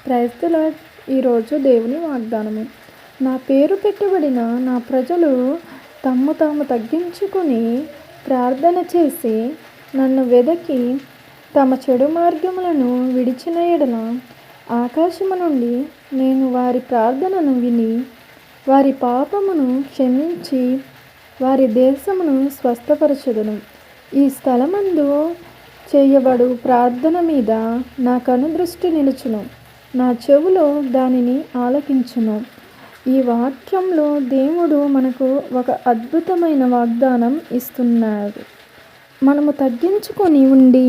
Praise the lord. ఈరోజు దేవుని వాగ్దానము. నా పేరు పెట్టబడిన నా ప్రజలు తమ్ము తాము తగ్గించుకొని ప్రార్థన చేసి నన్ను వెదకి తమ చెడు మార్గములను విడిచిన ఎడల ఆకాశము నుండి నేను వారి ప్రార్థనను విని వారి పాపమును క్షమించి వారి దేశమును స్వస్థపరచుదును. ఈ స్థలమందు చేయబడు ప్రార్థన మీద నా కనుదృష్టి నిలుచును, నా చెవులో దానిని ఆలకించును. ఈ వాక్యంలో దేవుడు మనకు ఒక అద్భుతమైన వాగ్దానం ఇస్తున్నారు. మనము తగ్గించుకొని ఉండి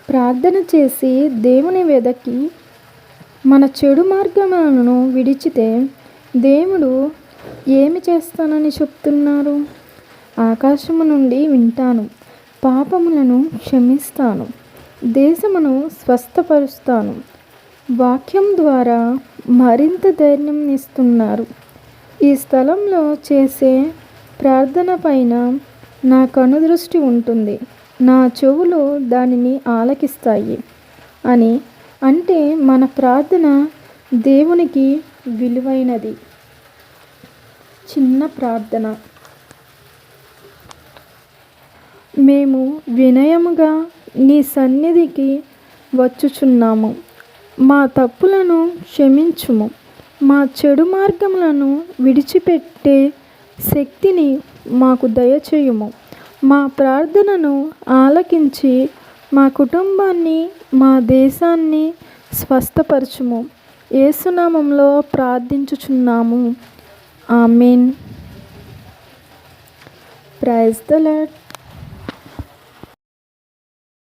ప్రార్థన చేసి దేవుని వెదకి మన చెడు మార్గములను విడిచితే దేవుడు ఏమి చేస్తానని చెప్తున్నారు? ఆకాశము నుండి వింటాను, పాపములను క్షమిస్తాను, దేశమును స్వస్థపరుస్తాను. వాక్యం ద్వారా మరింత ధైర్యం ఇస్తున్నారు. ఈ స్థలంలో చేసే ప్రార్థన పైన నా కనుదృష్టి ఉంటుంది, నా చెవులు దానిని ఆలకిస్తాయి అని. అంటే మన ప్రార్థన దేవునికి విలువైనది. చిన్న ప్రార్థన. మేము వినయముగా నీ సన్నిధికి వచ్చుచున్నాము. మా తప్పులను క్షమించుము. మా చెడు మార్గములను విడిచిపెట్టే శక్తిని మాకు దయచేయుము. మా ప్రార్థనను ఆలకించి మా కుటుంబాన్ని, మా దేశాన్ని స్వస్థపరచుము. యేసు నామములో ప్రార్థించుచున్నాము. ఆమేన్. Praise the lord.